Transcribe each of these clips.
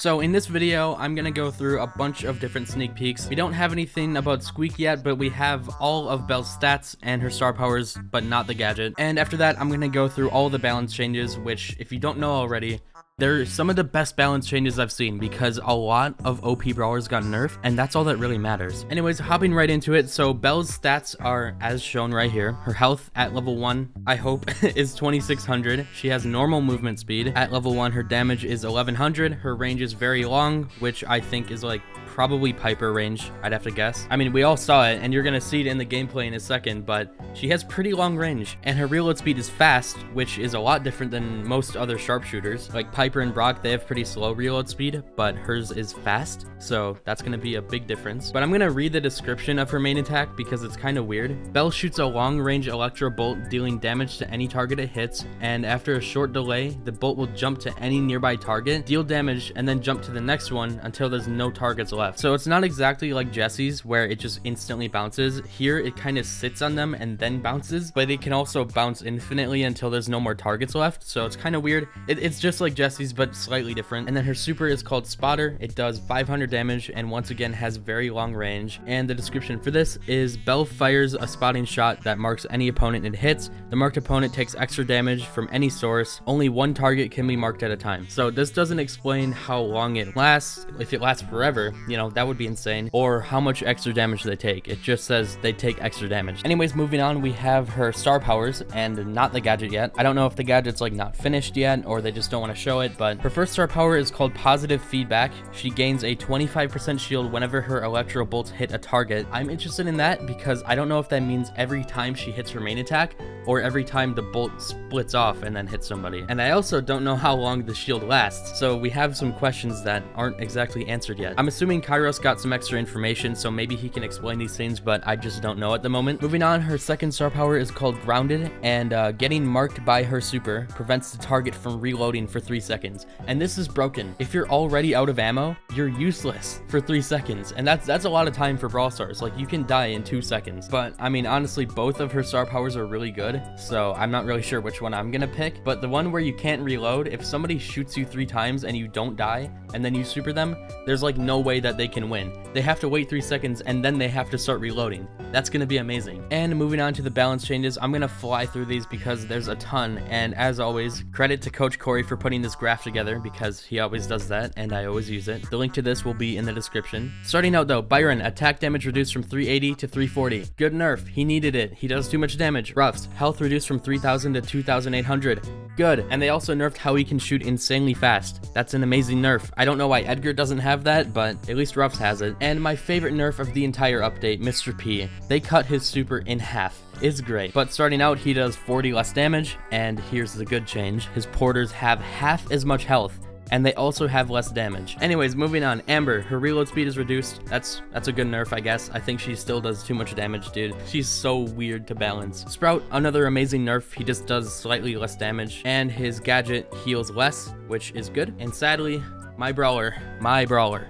So in this video, I'm gonna go through a bunch of different sneak peeks. We don't have anything about Squeak yet, but we have all of Belle's stats and her star powers, but not the gadget. And after that, I'm gonna go through all the balance changes, which if you don't know already, they're some of the best balance changes I've seen because a lot of OP brawlers got nerfed, and that's all that really matters. Anyways, hopping right into it. So Belle's stats are as shown right here. Her health at level 1, I hope, is 2600. She has normal movement speed. At level 1, her damage is 1100. Her range is very long, which I think is like probably Piper range, I'd have to guess. I mean, we all saw it, and you're gonna see it in the gameplay in a second, but she has pretty long range, and her reload speed is fast, which is a lot different than most other sharpshooters. Like Piper and Brock, they have pretty slow reload speed, but hers is fast, so that's gonna be a big difference. But I'm gonna read the description of her main attack because it's kind of weird. Belle shoots a long-range electro bolt, dealing damage to any target it hits, and after a short delay, the bolt will jump to any nearby target, deal damage, and then jump to the next one until there's no targets left. So it's not exactly like Jesse's where it just instantly bounces. Here it kind of sits on them and then bounces, but it can also bounce infinitely until there's no more targets left. So it's kind of weird. It's just like Jesse's but slightly different. And then her super is called Spotter. It does 500 damage and once again has very long range. And the description for this is Belle fires a spotting shot that marks any opponent it hits. The marked opponent takes extra damage from any source. Only one target can be marked at a time. So this doesn't explain how long it lasts. If it lasts forever, you know, that would be insane, or how much extra damage they take. It just says they take extra damage. Anyways, moving on, we have her star powers and not the gadget yet. I don't know if the gadget's like not finished yet or they just don't want to show it, but her first star power is called Positive Feedback. She gains a 25% shield whenever her electro bolts hit a target. I'm interested in that because I don't know if that means every time she hits her main attack or every time the bolt splits off and then hits somebody. And I also don't know how long the shield lasts, so we have some questions that aren't exactly answered yet. I'm assuming Kairos got some extra information, so maybe he can explain these things, but I just don't know at the moment. Moving on, her second star power is called Grounded, and getting marked by her super prevents the target from reloading for 3 seconds. And this is broken. If you're already out of ammo, you're useless for 3 seconds, and that's a lot of time for Brawl Stars. Like, you can die in 2 seconds. But I mean, honestly, both of her star powers are really good, so I'm not really sure which one I'm gonna pick. But the one where you can't reload, if somebody shoots you 3 times and you don't die and then you super them, there's like no way that they can win. They have to wait 3 seconds and then they have to start reloading. That's gonna be amazing. And moving on to the balance changes, I'm gonna fly through these because there's a ton, and as always, credit to Coach Corey for putting this graph together because he always does that and I always use it. The link to this will be in the description. Starting out though, Byron, attack damage reduced from 380 to 340. Good nerf, he needed it. He does too much damage. Ruffs, health reduced from 3000 to 2800. Good. And they also nerfed how he can shoot insanely fast. That's an amazing nerf. I don't know why Edgar doesn't have that, but at least Ruffs has it. And my favorite nerf of the entire update, Mr. P. They cut his super in half. It's great. But starting out, he does 40 less damage, and here's the good change. His porters have half as much health, and they also have less damage. Anyways, moving on. Amber, her reload speed is reduced. That's a good nerf, I guess. I think she still does too much damage, dude. She's so weird to balance. Sprout, another amazing nerf. He just does slightly less damage, and his gadget heals less, which is good. And sadly, my brawler,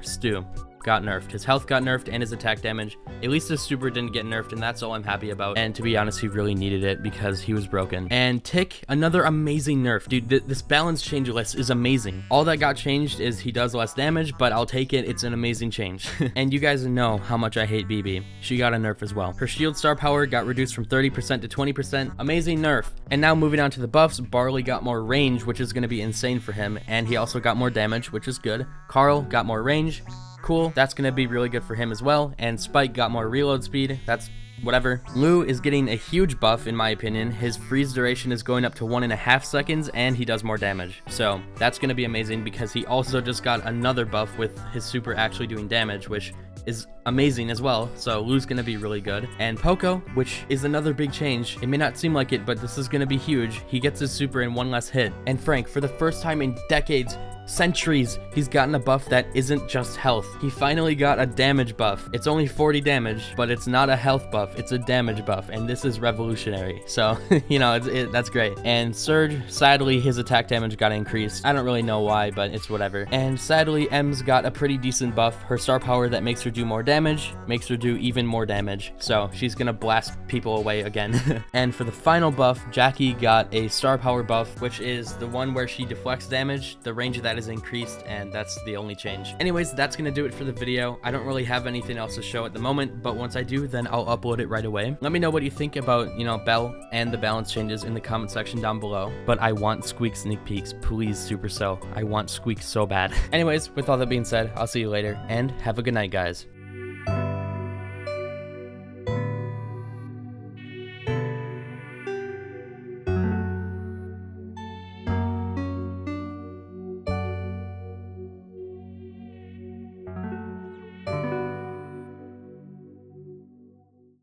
Stu, got nerfed. His health got nerfed and his attack damage. At least his super didn't get nerfed, and that's all I'm happy about. And to be honest, he really needed it because he was broken. And Tick, another amazing nerf. Dude, this balance change list is amazing. All that got changed is he does less damage, but I'll take it. It's an amazing change. And you guys know how much I hate BB. She got a nerf as well. Her shield star power got reduced from 30% to 20%. Amazing nerf. And now moving on to the buffs, Barley got more range, which is going to be insane for him. And he also got more damage, which is good. Carl got more range. Cool, that's gonna be really good for him as well. And Spike got more reload speed. That's whatever. Lou is getting a huge buff in my opinion. His freeze duration is going up to 1.5 seconds and he does more damage. So that's gonna be amazing because he also just got another buff with his super actually doing damage, which is amazing as well. So Lou's gonna be really good. And Poco, which is another big change. It may not seem like it, but this is gonna be huge. He gets his super in one less hit. And Frank, for the first time in decades, centuries, he's gotten a buff that isn't just health. He finally got a damage buff. It's only 40 damage, but it's not a health buff, it's a damage buff, and this is revolutionary. So, you know, that's great. And Surge, sadly, his attack damage got increased. I don't really know why, but it's whatever. And sadly, Ems got a pretty decent buff. Her star power that makes her do more damage, makes her do even more damage. So she's gonna blast people away again. And for the final buff, Jackie got a star power buff, which is the one where she deflects damage. The range of that stat is increased, and that's the only change. Anyways, that's gonna do it for the video. I don't really have anything else to show at the moment, but once I do, then I'll upload it right away. Let me know what you think about, you know, Belle and the balance changes in the comment section down below. But I want Squeak sneak peeks. Please, Supercell. I want Squeak so bad. Anyways, with all that being said, I'll see you later, and have a good night, guys.